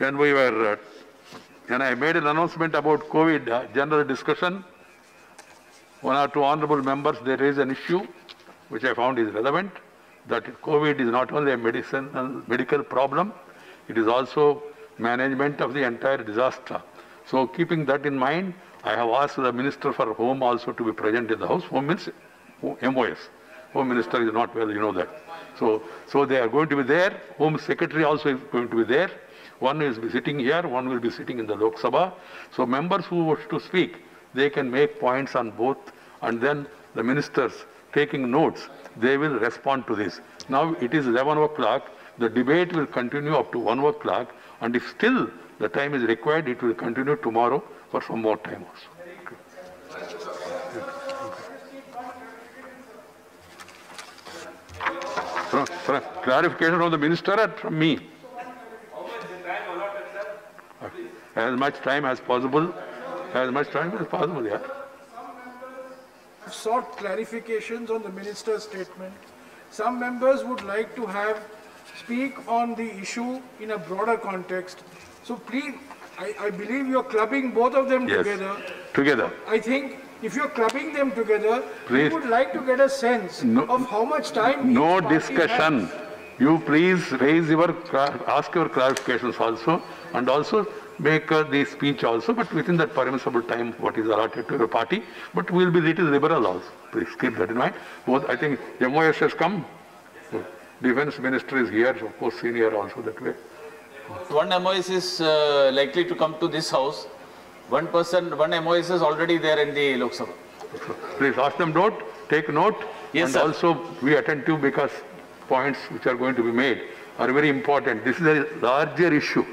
when I made an announcement about COVID general discussion, one or two honorable members, they raised an issue which I found is relevant, that COVID is not only a medical problem, it is also management of the entire disaster. So keeping that in mind, I have asked the Minister for Home also to be present in the House. Home means MOS. Home Minister is not well, you know that. So they are going to be there. Home Secretary also is going to be there. One will be sitting here, one will be sitting in the Lok Sabha. So members who wish to speak, they can make points on both, and then the ministers taking notes, they will respond to this. Now it is 11 o'clock. The debate will continue up to 1 o'clock, and if still the time is required, it will continue tomorrow for some more time also. From clarification from the minister and from me. As much time as possible. As much time as possible, yeah. Sought clarifications on the minister's statement. Some members would like to speak on the issue in a broader context. So please, I believe you're clubbing both of them together. Together. I think if you're clubbing them together, please, we would like to get a sense of how much time. No discussion. You please ask your clarifications also, and also make the speech also, but within that permissible time what is allotted to your party. But we will be little liberal also. Please keep that in mind. Both, I think MOS has come. Defense Minister is here, of course senior also that way. One MOS is likely to come to this house. One MOS is already there in the Lok Sabha. Please ask them note, take note, yes, and sir. Also be attentive, because points which are going to be made are very important. This is a larger issue.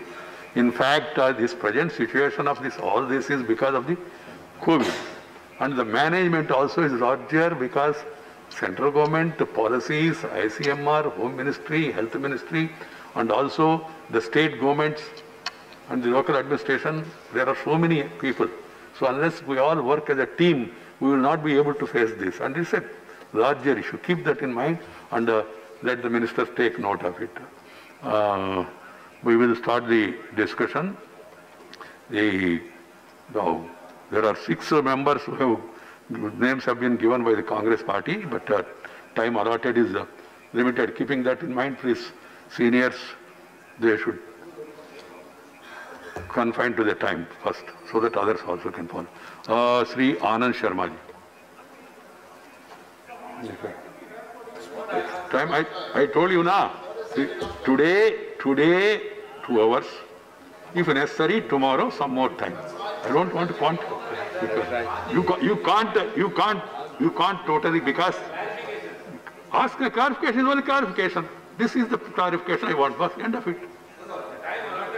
In fact, this present situation of all this is because of the COVID. And the management also is larger because central government, the policies, ICMR, Home Ministry, Health Ministry, and also the state governments and the local administration, there are so many people. So unless we all work as a team, we will not be able to face this. And it's a larger issue. Keep that in mind, and let the ministers take note of it. We will start the discussion. There are 6 members whose names have been given by the Congress party, but time allotted is limited. Keeping that in mind, please, seniors, they should confine to the time first, so that others also can follow. Sri Anand Sharma ji. Time, I told you now. Today 2 hours. If necessary, tomorrow some more time. I don't want to quantify. You can't totally, because ask a clarification is only clarification. This is the clarification I want. First, end of it.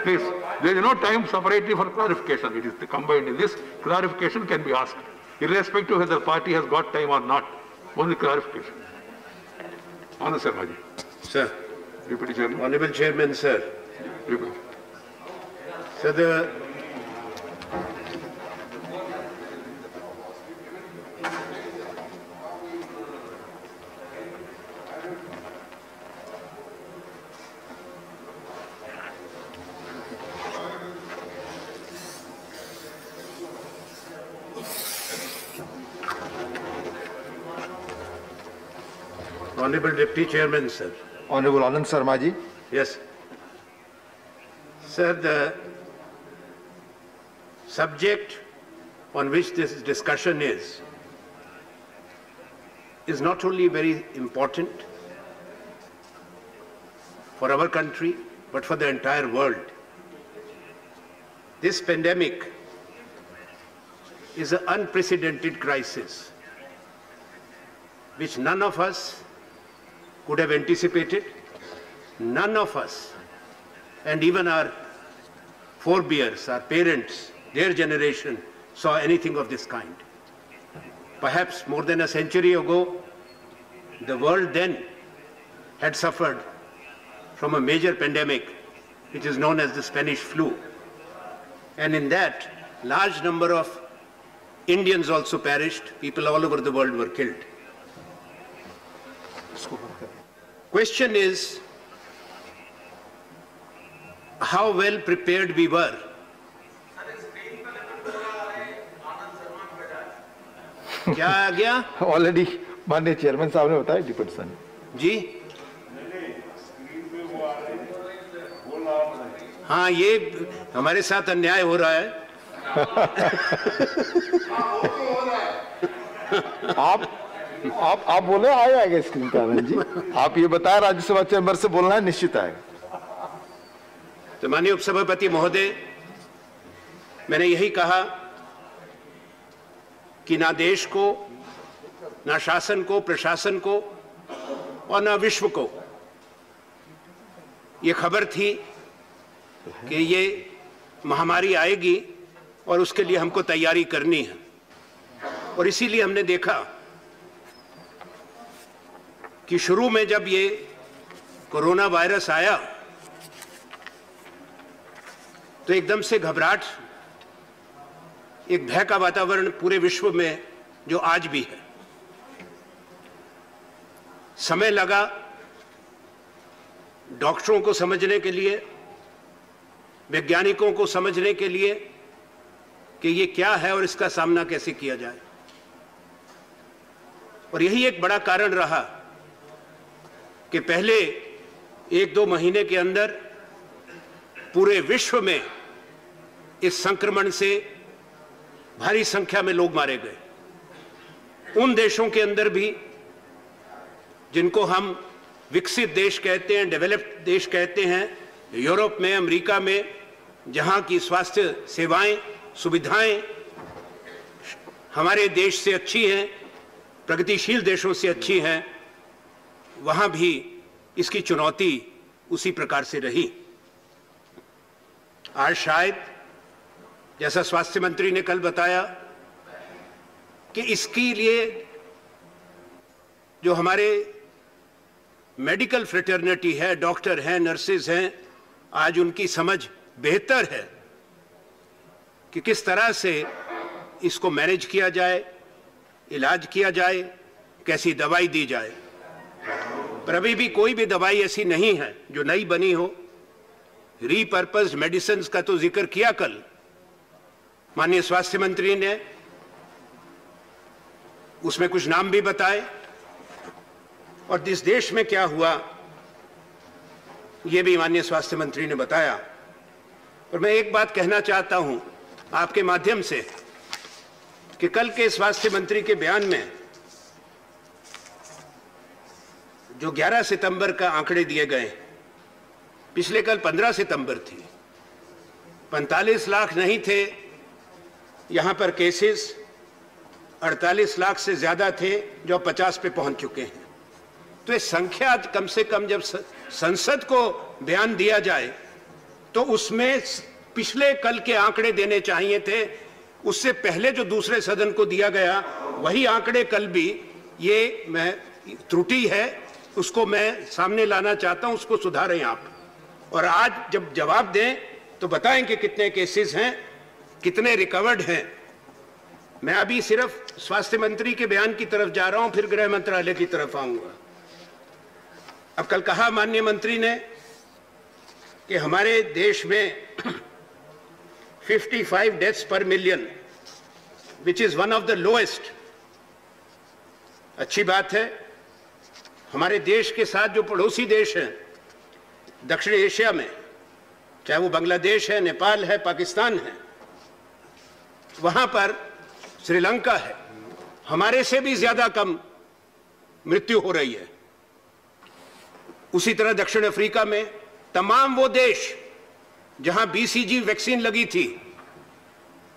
Please, there is no time separately for clarification. It is combined in this. Clarification can be asked, irrespective of whether the party has got time or not. Only clarification. Anand Sharma ji. Sir. Deputy Chairman. Honorable Chairman, sir. Deputy. Sir, Honorable Deputy Chairman, sir. Honorable Anand Sharma ji. Yes. Sir, the subject on which this discussion is not only very important for our country, but for the entire world. This pandemic is an unprecedented crisis which none of us could have anticipated. None of us, and even our forebears, our parents, their generation, saw anything of this kind. Perhaps more than a century ago, the world then had suffered from a major pandemic, which is known as the Spanish flu. And in that, large number of Indians also perished. People all over the world were killed. Question is, how well prepared we were. क्या आ गया? Already माननीय chairman साहब ने बताया deputy sir जी हाँ, ये हमारे साथ अन्याय हो रहा है। आप बोले आएगा स्क्रीन पे आनंद जी, आप ये बताएं राज्यसभा चैम्बर से बोलना है, निश्चित आएगा। तो माननीय उपसभापति महोदय, मैंने यही कहा कि ना देश को, ना शासन को, प्रशासन को और ना विश्व को ये खबर थी कि ये महामारी आएगी और उसके लिए हमको तैयारी करनी है। और इसीलिए हमने देखा कि शुरू में जब ये कोरोना वायरस आया तो एकदम से घबराहट, एक भय का वातावरण पूरे विश्व में जो आज भी है। समय लगा डॉक्टरों को समझने के लिए, वैज्ञानिकों को समझने के लिए कि ये क्या है और इसका सामना कैसे किया जाए। और यही एक बड़ा कारण रहा कि पहले 1-2 महीने के अंदर पूरे विश्व में इस संक्रमण से भारी संख्या में लोग मारे गए। उन देशों के अंदर भी जिनको हम विकसित देश कहते हैं, डेवलप्ड देश कहते हैं, यूरोप में, अमेरिका में, जहां की स्वास्थ्य सेवाएं, सुविधाएं हमारे देश से अच्छी हैं, प्रगतिशील देशों से अच्छी हैं, वहां भी इसकी चुनौती उसी प्रकार से रही। आज शायद जैसा स्वास्थ्य मंत्री ने कल बताया कि इसके लिए जो हमारे मेडिकल फ्रेटर्निटी है, डॉक्टर हैं, नर्सेज हैं, आज उनकी समझ बेहतर है कि किस तरह से इसको मैनेज किया जाए, इलाज किया जाए, कैसी दवाई दी जाए। पर अभी भी कोई भी दवाई ऐसी नहीं है जो नई बनी हो। रीपर्पस्ड मेडिसिन का तो जिक्र किया कल माननीय स्वास्थ्य मंत्री ने, उसमें कुछ नाम भी बताए। और इस देश में क्या हुआ ये भी माननीय स्वास्थ्य मंत्री ने बताया। और मैं एक बात कहना चाहता हूं आपके माध्यम से कि कल के स्वास्थ्य मंत्री के बयान में जो 11 सितंबर का आंकड़े दिए गए, पिछले कल 15 सितंबर थी, 45 लाख नहीं थे यहां पर केसेस, 48 लाख से ज्यादा थे जो 50 पे पहुंच चुके हैं। तो ये संख्या कम से कम जब संसद को बयान दिया जाए तो उसमें पिछले कल के आंकड़े देने चाहिए थे। उससे पहले जो दूसरे सदन को दिया गया वही आंकड़े कल भी, ये मैं त्रुटि है, उसको मैं सामने लाना चाहता हूं, उसको सुधारें आप। और आज जब जवाब दें तो बताएं कि कितने केसेस हैं, कितने रिकवर्ड हैं। मैं अभी सिर्फ स्वास्थ्य मंत्री के बयान की तरफ जा रहा हूं, फिर गृह मंत्रालय की तरफ आऊंगा। अब कल कहा माननीय मंत्री ने कि हमारे देश में 55 डेथ्स पर million, which is one of the lowest. अच्छी बात है। हमारे देश के साथ जो पड़ोसी देश हैं दक्षिण एशिया में, चाहे वो बांग्लादेश है, नेपाल है, पाकिस्तान है, वहां पर श्रीलंका है, हमारे से भी ज्यादा कम मृत्यु हो रही है। उसी तरह दक्षिण अफ्रीका में तमाम वो देश जहां बीसीजी वैक्सीन लगी थी,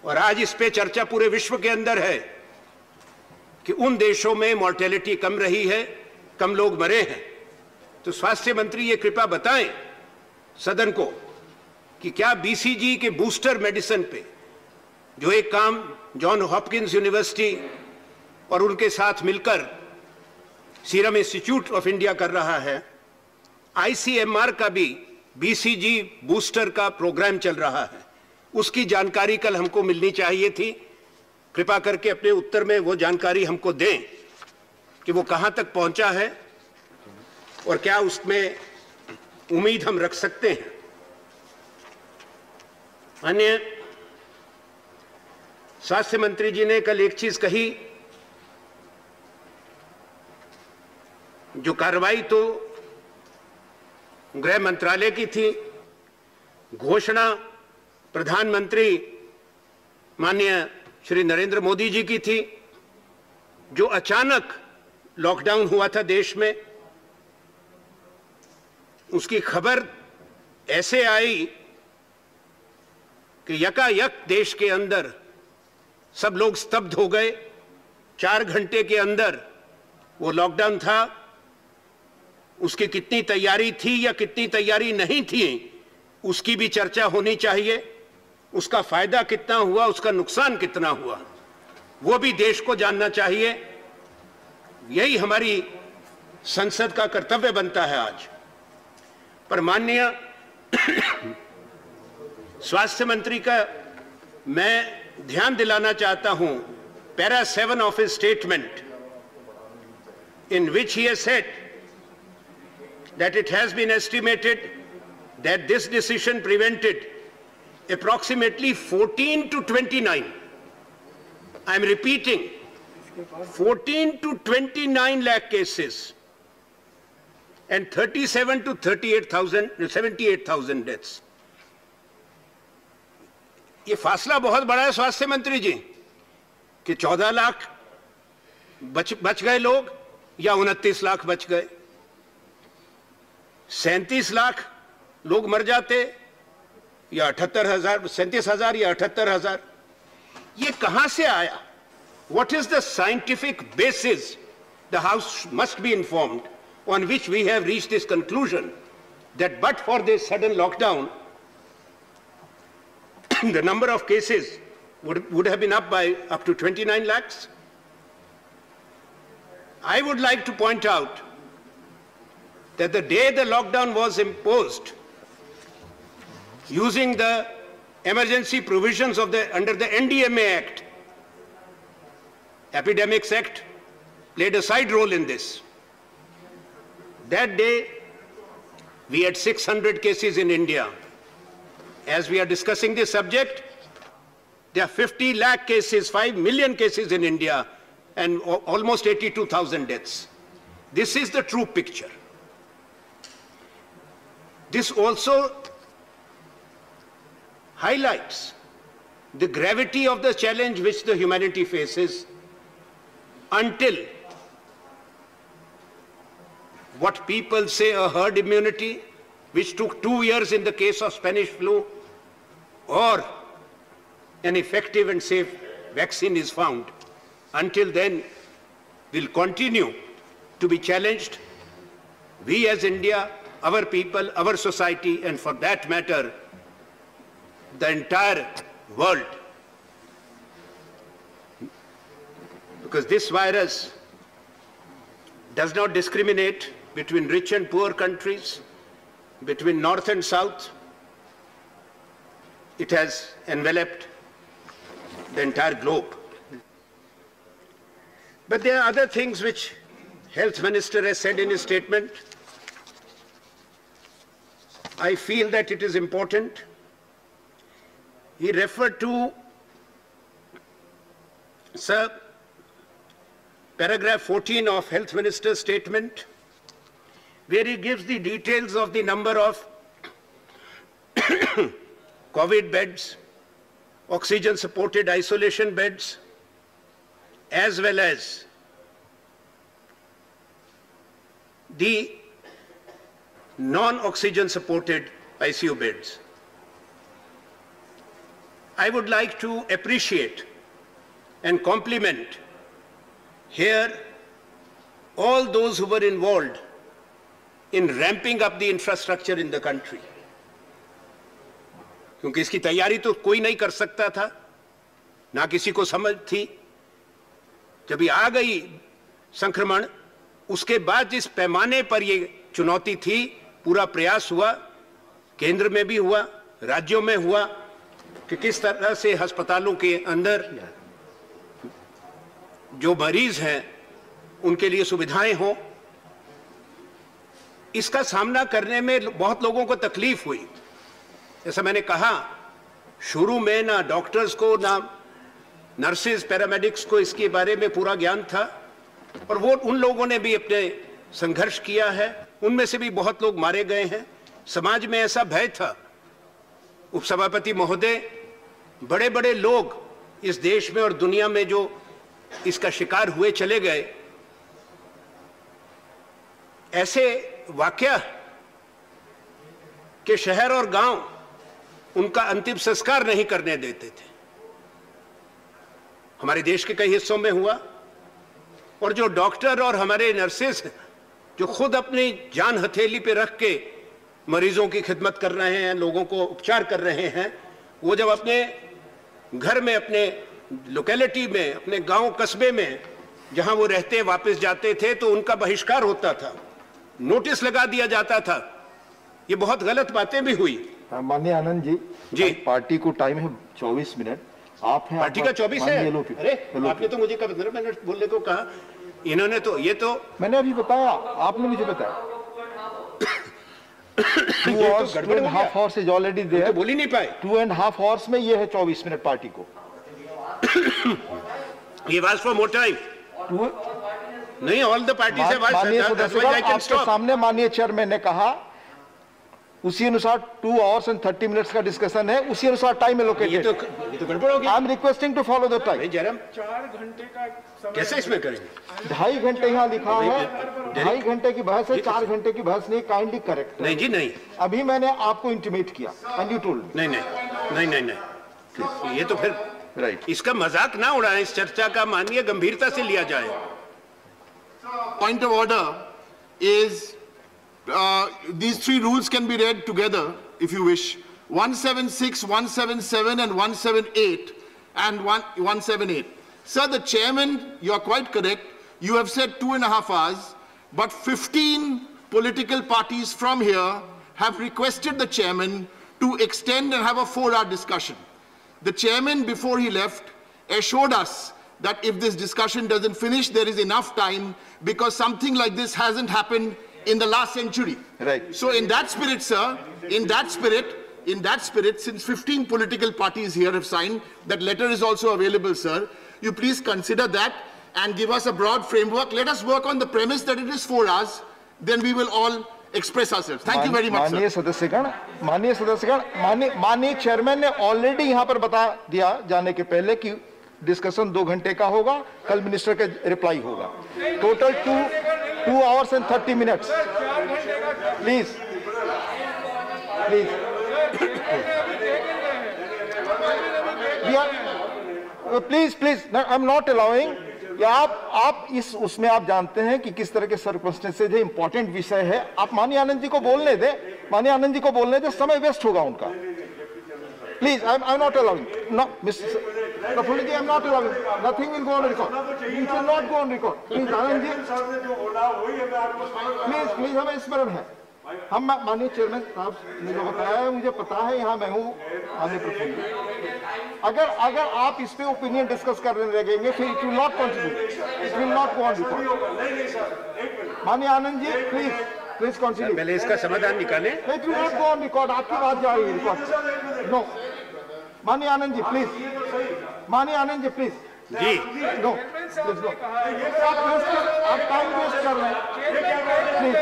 और आज इस पे चर्चा पूरे विश्व के अंदर है कि उन देशों में मॉर्टेलिटी कम रही है, कम लोग मरे हैं। तो स्वास्थ्य मंत्री ये कृपया बताएं सदन को कि क्या बीसीजी के बूस्टर मेडिसिन पे जो एक काम जॉन हॉपकिंस यूनिवर्सिटी और उनके साथ मिलकर सीरम इंस्टीट्यूट ऑफ इंडिया कर रहा है, आईसीएमआर का भी बीसीजी बूस्टर का प्रोग्राम चल रहा है, उसकी जानकारी कल हमको मिलनी चाहिए थी। कृपा करके अपने उत्तर में वो जानकारी हमको दें कि वो कहां तक पहुंचा है और क्या उसमें उम्मीद हम रख सकते हैं। अन्य स्वास्थ्य मंत्री जी ने कल एक चीज कही, जो कार्रवाई तो गृह मंत्रालय की थी, घोषणा प्रधानमंत्री माननीय श्री नरेंद्र मोदी जी की थी। जो अचानक लॉकडाउन हुआ था देश में, उसकी खबर ऐसे आई कि यकायक देश के अंदर सब लोग स्तब्ध हो गए। 4 घंटे के अंदर वो लॉकडाउन था। उसकी कितनी तैयारी थी या कितनी तैयारी नहीं थी, उसकी भी चर्चा होनी चाहिए। उसका फायदा कितना हुआ, उसका नुकसान कितना हुआ, वो भी देश को जानना चाहिए। यही हमारी संसद का कर्तव्य बनता है आज। पर माननीय स्वास्थ्य मंत्री का मैं ध्यान दिलाना चाहता हूं, para 7 of his statement, in which he has said that it has been estimated that this decision prevented approximately 14 to 29, I am repeating, 14 to 29 lakh cases and 37 to 78,000 deaths. ये फासला बहुत बड़ा है स्वास्थ्य मंत्री जी, कि 14 लाख बच गए लोग या 29 लाख बच गए। 37 लाख लोग मर जाते या 38,000, 37,000 या 38,000। ये कहां से आया? What is the scientific basis? The House must be informed, on which we have reached this conclusion that but for this sudden lockdown, the number of cases would have been up to 29 lakhs. I would like to point out that the day the lockdown was imposed, using the emergency provisions of under the NDMA Act, Epidemics Act played a side role in this. That day, we had 600 cases in India. As we are discussing this subject, there are 50 lakh cases, 5 million cases in India, and almost 82,000 deaths. This is the true picture. This also highlights the gravity of the challenge which the humanity faces until what people say a herd immunity, which took 2 years in the case of Spanish flu, or an effective and safe vaccine is found. Until then, we'll continue to be challenged. We as India, our people, our society, and for that matter, the entire world. Because this virus does not discriminate between rich and poor countries, between north and south. It has enveloped the entire globe. But there are other things which Health Minister has said in his statement. I feel that it is important. He referred to, sir, paragraph 14 of Health Minister's statement, where he gives the details of the number of COVID beds, oxygen-supported isolation beds, as well as the non-oxygen supported ICU beds. I would like to appreciate and compliment here all those who were involved in ramping up the infrastructure in the country. क्योंकि इसकी तैयारी तो कोई नहीं कर सकता था, ना किसी को समझ थी। जब ये आ गई संक्रमण, उसके बाद जिस पैमाने पर ये चुनौती थी, पूरा प्रयास हुआ, केंद्र में भी हुआ, राज्यों में हुआ, कि किस तरह से अस्पतालों के अंदर जो मरीज हैं उनके लिए सुविधाएं हों। इसका सामना करने में बहुत लोगों को तकलीफ हुई। जैसा मैंने कहा, शुरू में ना डॉक्टर्स को, ना नर्सेज, पैरामेडिक्स को इसके बारे में पूरा ज्ञान था, और वो उन लोगों ने भी अपने संघर्ष किया है, उनमें से भी बहुत लोग मारे गए हैं। समाज में ऐसा भय था। उपसभापति महोदय, बड़े बड़े लोग इस देश में और दुनिया में जो इसका शिकार हुए चले गए, ऐसे वाकया कि शहर और गांव उनका अंतिम संस्कार नहीं करने देते थे, हमारे देश के कई हिस्सों में हुआ। और जो डॉक्टर और हमारे नर्सेस जो खुद अपनी जान हथेली पे रख के मरीजों की खिदमत कर रहे हैं, लोगों को उपचार कर रहे हैं, वो जब अपने घर में, अपने लोकेलिटी में, अपने गांव कस्बे में जहां वो रहते वापस जाते थे तो उनका बहिष्कार होता था, नोटिस लगा दिया जाता था। ये बहुत गलत बातें भी हुई। माननीय आनंद जी, जी, पार्टी को टाइम है 24 मिनट। आप हैं, पार्टी का 24 है। अरे आपने तो मुझे 15 मिनट बोलने को कहा, इन्होंने तो ये तो मैंने अभी बताया, आपने मुझे बताया 2 hours, 2.5 hours is already there। तो बोल ही नहीं पाए। 2.5 hours में ये है 24 मिनट पार्टी को। ये वाज फॉर मोर टाइम नहीं, ऑल द पार्टीज हैव माननीय सदस्यगण, आपके सामने माननीय चेयरमैन ने कहा उसी अनुसार 2 hours and 30 minutes का डिस्कशन है, उसी अनुसार टाइम एलोकेटेड। ये तो गड़बड़ हो गया। I am requesting to follow the time. Jairam, 4 घंटे का समय कैसे इसमें करेंगे? 2.5 घंटे यहाँ लिखा है, 2.5 घंटे की बहस है, 4 घंटे की बहस नहीं। Kindly correct. नहीं जी, नहीं। अभी मैंने आपको इंटीमेट किया एंड यू टोल्ड। नहीं नहीं नहीं नहीं नहीं, ये तो फिर राइट। इसका मजाक ना उड़ाएं, इस चर्चा का माननीय गंभीरता से लिया जाए। Point of order is these 3 rules can be read together if you wish. 176, 177 and 178 and 178. Sir, the chairman, you are quite correct. You have said 2.5 hours, but 15 political parties from here have requested the chairman to extend and have a 4-hour discussion. The chairman, before he left, assured us that if this discussion doesn't finish, there is enough time, because something like this hasn't happened in the last century. Right. So in that spirit, sir, in that spirit, since 15 political parties here have signed, that letter is also available, sir. You please consider that and give us a broad framework. Let us work on the premise that it is 4 hours. Then we will all express ourselves. Thank you very much, sir. माननीय सदस्यगण, माननीय chairman ने already यहाँ पर बता दिया जाने के पहले कि डिस्कशन 2 घंटे का होगा, कल मिनिस्टर का रिप्लाई होगा। Total 2 hours and 30 minutes। Please please, please please, I am not allowing. आप इस उसमें आप जानते हैं कि किस तरह के सर्कमस्टेंसेस है, इंपॉर्टेंट विषय है। आप माननीय आनंद जी को बोलने दे, माननीय आनंद जी को बोलने दे, समय वेस्ट होगा उनका। Please, I am not allowing. No mister Prafulla ji, I am not allowing. Nothing will go on record. It will not go on record. Please, Anand ji. Please, हमें स्मरण है। हम माननीय चेयरमैन साहब ने जो बताया है, मुझे पता है, यहाँ मैं हूँ माननीय प्रफुल्ल। अगर आप इस पे ओपिनियन डिस्कस करने लगेंगे, फिर it will not continue, it will not go on record. माननीय आनंद जी, प्लीज कंटिन्यू। पहले इसका समाधान निकालें। It will not go on record, आपकी बात जा रही है रिकॉर्ड। नो, माननीय आनंद जी प्लीज, माननीय आनंद जी प्लीज। जी नो, प्लीज नो, आप टाइम वेस्ट कर रहे हैं। प्लीज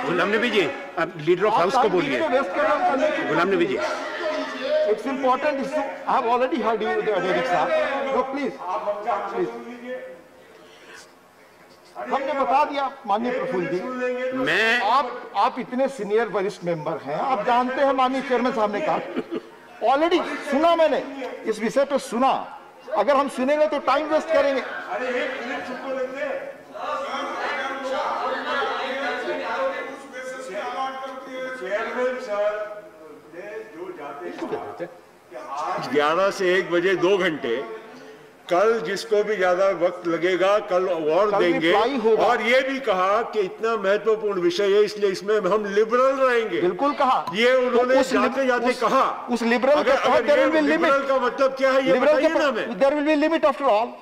गुलाम नबी जी, आप लीडर ऑफ हाउस को बोलिए। Ghulam Nabi ji, it's important issue. I have already heard you David साहब। नो प्लीज प्लीज, हमने बता दिया माननीय प्रफुल्ल जी। मैं आप इतने सीनियर वरिष्ठ मेंबर हैं, आप जानते हैं माननीय चेयरमैन साहब ने कहा, ऑलरेडी सुना मैंने, इस विषय पे सुना। अगर हम सुनेंगे तो टाइम वेस्ट करेंगे। आज 11 से 1 बजे 2 घंटे, कल जिसको भी ज्यादा वक्त लगेगा कल और देंगे। और ये भी कहा कि इतना महत्वपूर्ण विषय है, इसलिए इसमें हम लिबरल रहेंगे। बिल्कुल कहा, ये उन्होंने जाते जाते कहा। उस लिबरल लिबरल का मतलब क्या है, ये बताइए ना हमें। There will be limit after all.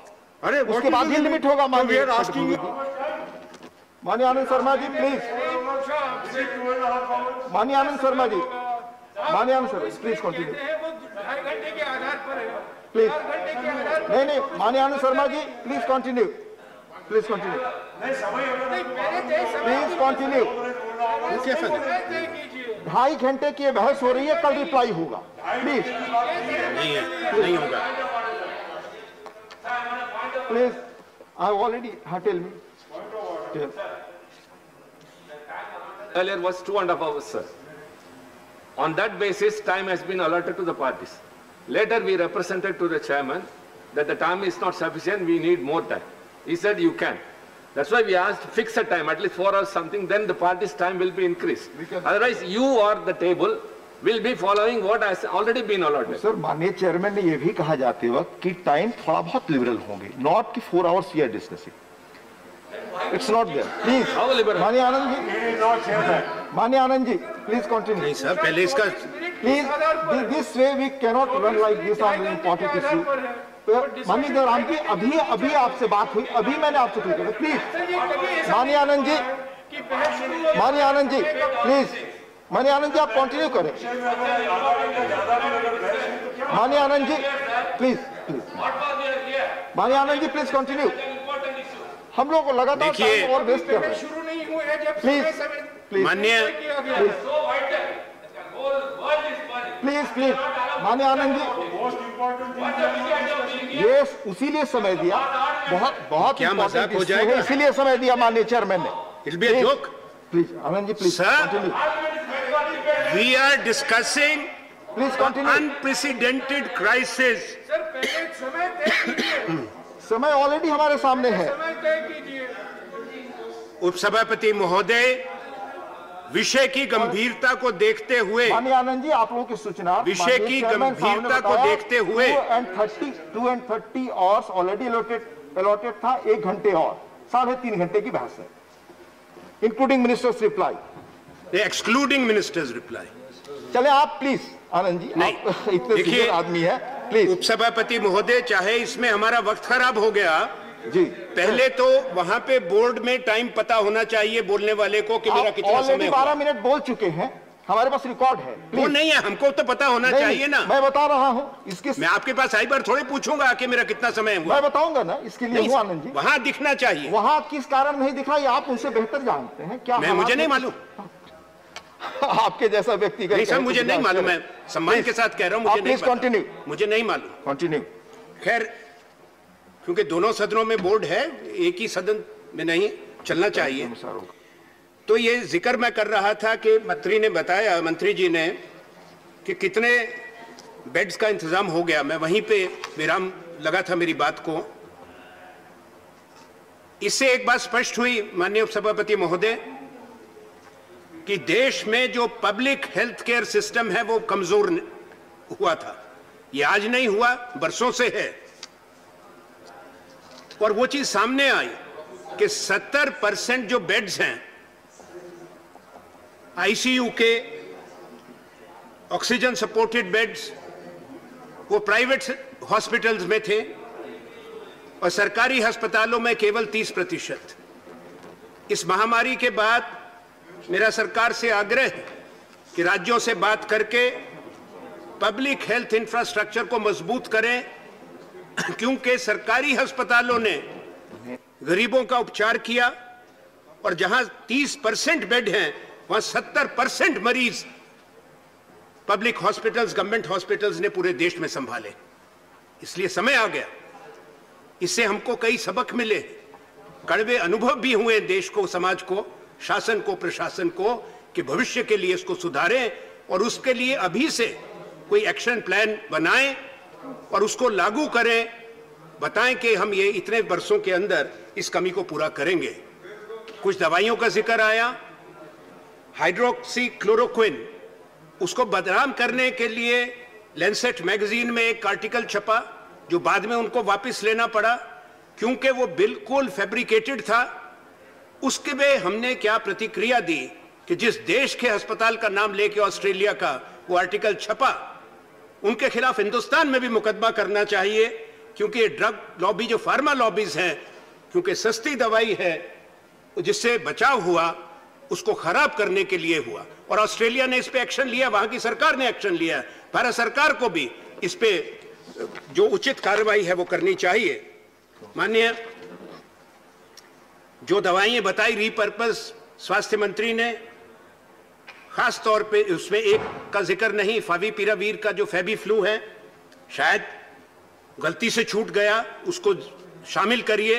अरे उसके बाद ये लिमिट होगा। माननीय आनंद शर्मा जी प्लीज, माननीय आनंद शर्मा जी, माननीय आनंद सर प्लीज कंटिन्यू। 2.5 घंटे की प्लीज। नहीं, माननीय Anand Sharma ji, please continue, please continue, please continue. 2.5 घंटे की बहस हो रही है, कल रिप्लाई होगा, प्लीज। नहीं होगा प्लीज। आई ऑलरेडी, हाँ, tell me. Earlier was 2.5 hours, sir. On that basis, time has been allotted to the parties. Later, we represented to the chairman that the time is not sufficient, we need more time. He said, you can. That's why we asked fix a time, at least 4 hours something, then the party's time will be increased. Otherwise, you or the table will be following what has already been allotted. Sir, माननीय chairman ने यह भी कहा जाते वक्त कि time थोड़ा बहुत लिबरल होंगे, नॉट कि 4 hours we are discussing. It's not there. Please, माननीय आनंद जी, माननीय आनंद जी, please continue. नहीं सर, पहले इसका Please, this way we cannot run like this on the important issue. माननीय जयराम जी, अभी आपसे बात हुई, अभी मैंने आपसे पूछा था, प्लीज। माननीय आनंद जी, माननीय आनंद जी, प्लीज, माननीय आनंद जी, आप कंटिन्यू करें। माननीय आनंद जी, प्लीज, प्लीज, माननीय आनंद जी, प्लीज कंटिन्यू। हम लोग को लगातार टाइम और वेस्ट कर रहे हैं। शुरू नहीं हुए हैं जब प्लीज, प्लीज, माननीय, प्लीज, माननीय आनंद जी, ये उसीलिए समय दिया, बहुत क्या मजाक हो जाएगा, इसीलिए समय दिया माननीय चेयरमैन ने। It'll be a joke. Please Anand ji, please Sir, we are discussing please continue. unprecedented crisis. Sir पहले समय तय कीजिए, समय ऑलरेडी हमारे सामने है। समय तय कीजिए। उपसभापति महोदय, विषय की गंभीरता को देखते हुए, माननीय आनंद जी, आप लोगों की सूचना, विषय की गंभीरता को देखते हुए 2:30 आवर्स ऑलरेडी अलॉटेड था, 1 घंटे और 3.5 घंटे की बहस है, including ministers reply, excluding ministers reply. चले आप प्लीज आनंद जी, नहीं, आप इतने सीनियर आदमी है, प्लीज। उपसभापति महोदय, चाहे इसमें हमारा वक्त खराब हो गया जी, पहले तो वहां पे बोर्ड में टाइम पता होना चाहिए बोलने वाले को कि मेरा कितना समय ऑलरेडी 12 मिनट बोल चुके हैं, हमारे पास रिकॉर्ड है। वो नहीं है, हमको तो पता होना चाहिए ना। मैं बता रहा हूँ, इसके मैं आपके पास आई बार थोड़े पूछूंगा कि मेरा कितना समय हुआ। मैं बताऊंगा ना, इसके लिए हुआ आनंद जी, वहां दिखना चाहिए। वहां किस कारण नहीं दिखा, ये आप उनसे बेहतर जानते हैं। क्या मुझे नहीं मालूम, आपके जैसा व्यक्ति नहीं सर, मुझे नहीं मालूम, मैं सम्मान के साथ कह रहा हूँ, मुझे नहीं मालूम। कंटिन्यू। खैर, क्योंकि दोनों सदनों में बोर्ड है, एक ही सदन में नहीं चलना चाहिए। तो ये जिक्र मैं कर रहा था कि मंत्री ने बताया, मंत्री जी ने, कि कितने बेड्स का इंतजाम हो गया। मैं वहीं पे विराम लगा था मेरी बात को। इससे एक बात स्पष्ट हुई माननीय उपसभापति महोदय कि देश में जो पब्लिक हेल्थ केयर सिस्टम है वो कमजोर हुआ था। ये आज नहीं हुआ, बरसों से है। और वो चीज सामने आई कि 70% जो बेड्स हैं आईसीयू के, ऑक्सीजन सपोर्टेड बेड्स, वो प्राइवेट हॉस्पिटल्स में थे और सरकारी अस्पतालों में केवल 30%। इस महामारी के बाद मेरा सरकार से आग्रह है कि राज्यों से बात करके पब्लिक हेल्थ इंफ्रास्ट्रक्चर को मजबूत करें, क्योंकि सरकारी अस्पतालों ने गरीबों का उपचार किया और जहां 30% बेड हैं वहां 70% मरीज पब्लिक हॉस्पिटल्स, गवर्नमेंट हॉस्पिटल्स ने पूरे देश में संभाले। इसलिए समय आ गया, इससे हमको कई सबक मिले, कड़वे अनुभव भी हुए देश को, समाज को, शासन को, प्रशासन को, कि भविष्य के लिए इसको सुधारें और उसके लिए अभी से कोई एक्शन प्लान बनाएं और उसको लागू करें। बताएं कि हम ये इतने वर्षों के अंदर इस कमी को पूरा करेंगे। कुछ दवाइयों का जिक्र आया, हाइड्रोक्सी क्लोरोक्विन, उसको बदनाम करने के लिए लैंसेट मैगजीन में एक आर्टिकल छपा जो बाद में उनको वापस लेना पड़ा क्योंकि वो बिल्कुल फैब्रिकेटेड था। उसके में हमने क्या प्रतिक्रिया दी कि जिस देश के अस्पताल का नाम लेके ऑस्ट्रेलिया का वो आर्टिकल छपा, उनके खिलाफ हिंदुस्तान में भी मुकदमा करना चाहिए, क्योंकि ये ड्रग लॉबी, जो फार्मा लॉबीज हैं, क्योंकि सस्ती दवाई है जिससे बचाव हुआ, उसको खराब करने के लिए हुआ। और ऑस्ट्रेलिया ने इस पे एक्शन लिया, वहां की सरकार ने एक्शन लिया, भारत सरकार को भी इस पे जो उचित कार्रवाई है वो करनी चाहिए। माननीय, जो दवाइयां बताई रीपर्पस, स्वास्थ्य मंत्री ने खास तौर पे उसमें एक का जिक्र नहीं, फाविपिरावीर का जो फेबीफ्लू है शायद गलती से छूट गया, उसको शामिल करिए।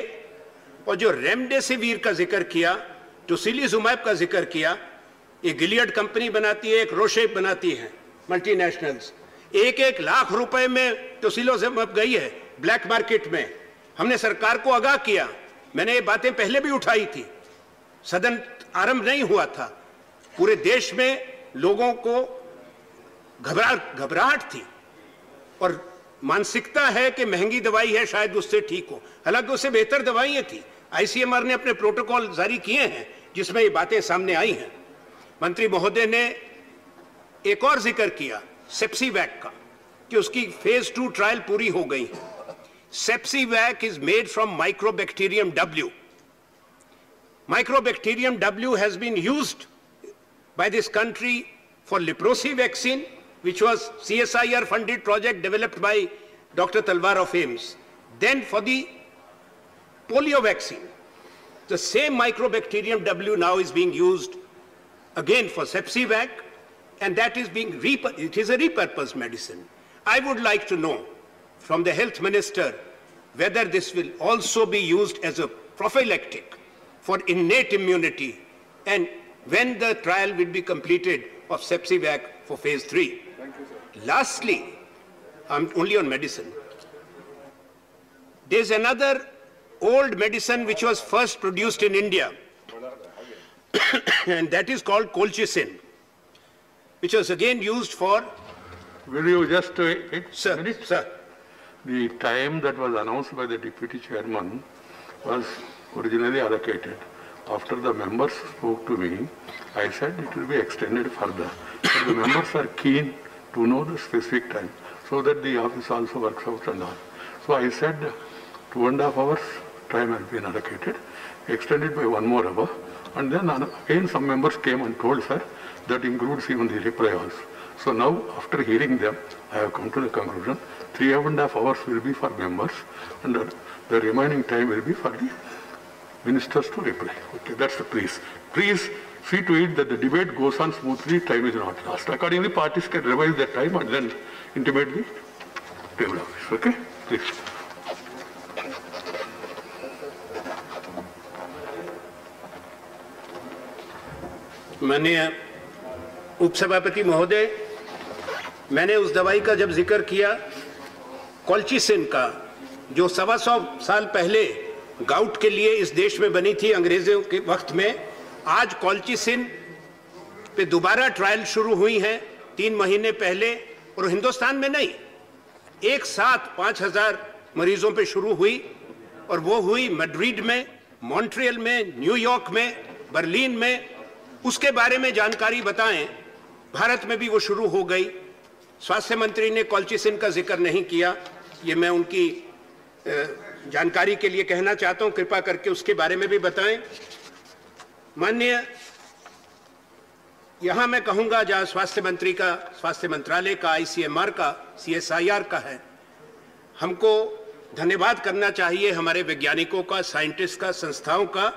और जो रेमडेसिविर का जिक्र किया, टोसिलिजुमैब का जिक्र किया, ये गिलियड कंपनी बनाती है, एक रोशे बनाती है, मल्टीनेशनल्स। 1-1 लाख रुपए में टोसिलिजुमैब गई है ब्लैक मार्केट में। हमने सरकार को आगाह किया, मैंने ये बातें पहले भी उठाई थी, सदन आरंभ नहीं हुआ था। पूरे देश में लोगों को घबराहट थी और मानसिकता है कि महंगी दवाई है शायद उससे ठीक हो, हालांकि उससे बेहतर दवाइयां थी। आईसीएमआर ने अपने प्रोटोकॉल जारी किए हैं जिसमें ये बातें सामने आई हैं। मंत्री महोदय ने एक और जिक्र किया सेप्सीवैक का कि उसकी फेज 2 ट्रायल पूरी हो गई है। Sepsivac is made from Microbacterium W. Microbacterium W has been used by this country for leprosy vaccine, which was CSIR funded project developed by Dr. Talwar of AIIMS. Then for the polio vaccine, the same Microbacterium W now is being used again for Sepsivac, and that is being, it is a repurposed medicine. I would like to know from the health minister whether this will also be used as a prophylactic for innate immunity, and when the trial will be completed of Sepsivac for phase 3. Lastly, only on medicine. There's another old medicine which was first produced in India, and that is called colchicine, which was again used for... Will you just wait Sir, a minute? sir. The time that was announced by the deputy chairman was originally allocated. After the members spoke to me, I said it will be extended further. But the members are keen to know the specific time so that the office also works out and all. So I said 2.5 hours time has been allocated, extended by 1 more hour. And then again some members came and told, sir, that includes even the reply also. So now, after hearing them, I have come to the conclusion 3.5 hours will be for members and the remaining time will be for the ministers to reply. Okay, that's the please. Please see to it that the debate goes on smoothly, time is not lost. Accordingly, parties can revise their time and then intimate the table office. Okay, please. माननीय उपसभापति महोदय, मैंने उस दवाई का जब जिक्र किया कॉल्चिसिन का, जो 125 साल पहले गाउट के लिए इस देश में बनी थी अंग्रेजों के वक्त में, आज कॉल्चिसिन पे दोबारा ट्रायल शुरू हुई है 3 महीने पहले, और हिंदुस्तान में नहीं, एक साथ 5000 मरीजों पे शुरू हुई, और वो हुई मैड्रिड में, मॉन्ट्रियल में, न्यूयॉर्क में, बर्लिन में। उसके बारे में जानकारी बताएं। भारत में भी वो शुरू हो गई। स्वास्थ्य मंत्री ने कॉल्चिसिन का जिक्र नहीं किया, ये मैं उनकी जानकारी के लिए कहना चाहता हूं, कृपा करके उसके बारे में भी बताएं। माननीय, यहां मैं कहूंगा जहां स्वास्थ्य मंत्री का, स्वास्थ्य मंत्रालय का, आईसीएमआर का, सीएसआईआर का है, हमको धन्यवाद करना चाहिए हमारे वैज्ञानिकों का, साइंटिस्ट का, संस्थाओं का,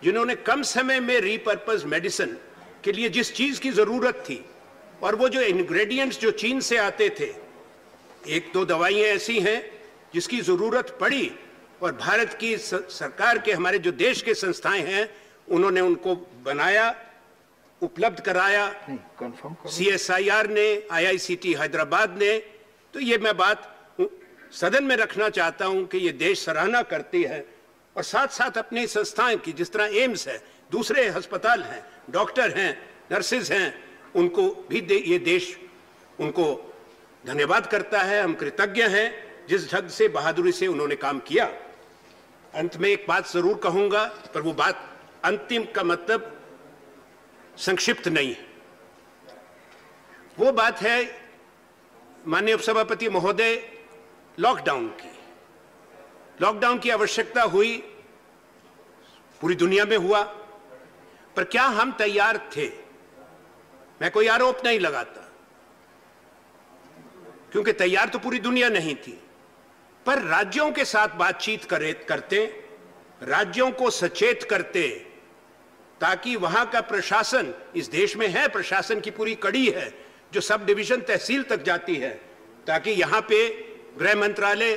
जिन्होंने कम समय में रीपर्पस मेडिसिन के लिए जिस चीज की जरूरत थी, और वो जो इंग्रेडिएंट्स जो चीन से आते थे, 1-2 दवाइयां ऐसी हैं जिसकी जरूरत पड़ी और भारत की सरकार के, हमारे जो देश के संस्थाएं हैं, उन्होंने उनको बनाया, उपलब्ध कराया, सीएसआईआर ने, आईआईसीटी हैदराबाद ने। तो ये मैं बात सदन में रखना चाहता हूं कि ये देश सराहना करती है, और साथ साथ अपनी संस्थाएं की, जिस तरह एम्स है, दूसरे अस्पताल हैं, डॉक्टर हैं, नर्सेज हैं, उनको भी ये देश उनको धन्यवाद करता है। हम कृतज्ञ हैं जिस ढंग से, बहादुरी से उन्होंने काम किया। अंत में एक बात जरूर कहूंगा, पर वो बात अंतिम का मतलब संक्षिप्त नहीं है। वो बात है माननीय उपसभापति महोदय, लॉकडाउन की। लॉकडाउन की आवश्यकता हुई, पूरी दुनिया में हुआ, पर क्या हम तैयार थे? मैं कोई आरोप नहीं लगाता। क्योंकि तैयार तो पूरी दुनिया नहीं थी, पर राज्यों के साथ बातचीत करते, राज्यों को सचेत करते, ताकि वहां का प्रशासन, इस देश में है प्रशासन की पूरी कड़ी है जो सब डिवीजन तहसील तक जाती है, ताकि यहां पे गृह मंत्रालय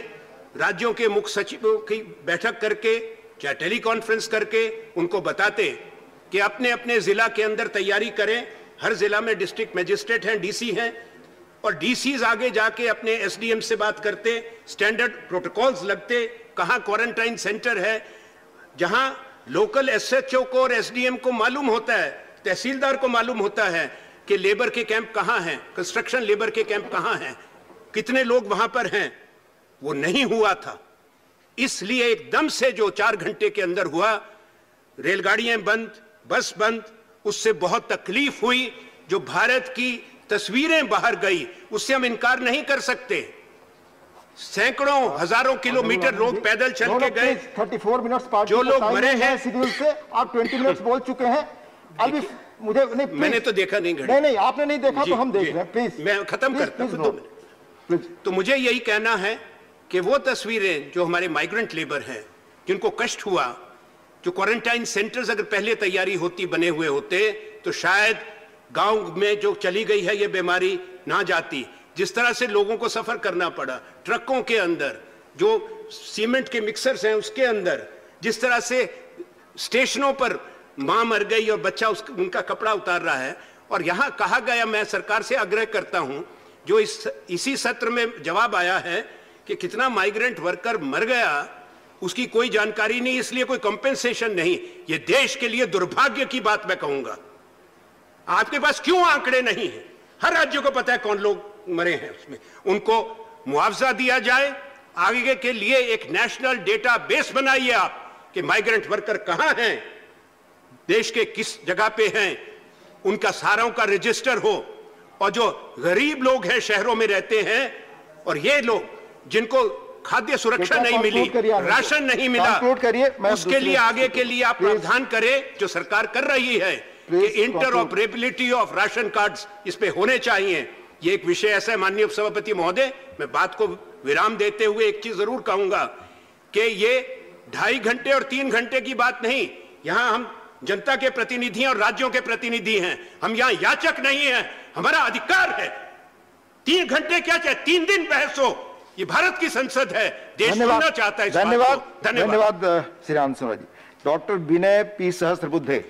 राज्यों के मुख्य सचिवों की बैठक करके, चाहे टेली कॉन्फ्रेंस करके उनको बताते कि अपने अपने जिला के अंदर तैयारी करें। हर जिला में डिस्ट्रिक्ट मजिस्ट्रेट हैं, डीसी हैं, और डीसीज आगे जाके अपने एसडीएम से बात करते, स्टैंडर्ड प्रोटोकॉल्स लगते, कहां क्वारंटाइन सेंटर है, जहां लोकल एसएचओ को और एसडीएम को मालूम होता है, तहसीलदार को मालूम होता है कि लेबर के कैंप कहां हैं, कंस्ट्रक्शन लेबर के कैंप कहां हैं, कितने लोग वहां पर हैं। वो नहीं हुआ था, इसलिए एकदम से जो 4 घंटे के अंदर हुआ, रेलगाड़ियां बंद, बस बंद, उससे बहुत तकलीफ हुई। जो भारत की तस्वीरें बाहर गई उससे हम इनकार नहीं कर सकते। सैकड़ों हजारों किलोमीटर लोग पैदल चल के गए। 34 मिनट्स जो लोग मरे हैं शेड्यूल से, आप 20 मिनट्स बोल चुके हैं। अभी मुझे नहीं, मैंने तो देखा नहीं घड़ी। नहीं, आपने नहीं देखा तो हम देख रहे हैं। प्लीज मैं खत्म करता हूं। तो मुझे यही कहना है कि वो तस्वीरें जो हमारे माइग्रेंट लेबर हैं, जिनको कष्ट हुआ, जो क्वारंटाइन सेंटर्स अगर पहले तैयारी होती, बने हुए होते, तो शायद गांव में जो चली गई है ये बीमारी ना जाती। जिस तरह से लोगों को सफर करना पड़ा, ट्रकों के अंदर, जो सीमेंट के मिक्सर्स हैं उसके अंदर, जिस तरह से स्टेशनों पर मां मर गई और बच्चा उनका कपड़ा उतार रहा है। और यहां कहा गया, मैं सरकार से आग्रह करता हूं, जो इसी सत्र में जवाब आया है कि कितना माइग्रेंट वर्कर मर गया, उसकी कोई जानकारी नहीं, इसलिए कोई कंपेंसेशन नहीं। ये देश के लिए दुर्भाग्य की बात मैं कहूंगा। आपके पास क्यों आंकड़े नहीं है? हर राज्य को पता है कौन लोग मरे हैं उसमें, उनको मुआवजा दिया जाए। आगे के लिए एक नेशनल डेटाबेस बनाइए आप कि माइग्रेंट वर्कर कहां हैं, देश के किस जगह पे हैं, उनका सारों का रजिस्टर हो। और जो गरीब लोग हैं, शहरों में रहते हैं, और ये लोग जिनको खाद्य सुरक्षा नहीं मिली, राशन नहीं मिला, उसके लिए आगे के लिए आप प्रावधान करें, जो सरकार कर रही है कि इंटरऑपरेबिलिटी ऑफ राशन कार्ड्स इस पे होने चाहिए। ये एक विषय ऐसा है, माननीय उपसभापति महोदय, मैं बात को विराम देते हुए एक चीज जरूर कहूंगा कि ये 2.5 घंटे और 3 घंटे की बात नहीं। यहां हम जनता के प्रतिनिधि हैं और राज्यों के प्रतिनिधि हैं, हम यहां याचक नहीं हैं, हमारा अधिकार है। 3 घंटे क्या चाहे, 3 दिन बहस हो, ये भारत की संसद है, देश सुनना चाहता है। धन्यवाद श्री राम सिंह जी। डॉक्टर विनय पी सहस्त्रबुद्धे।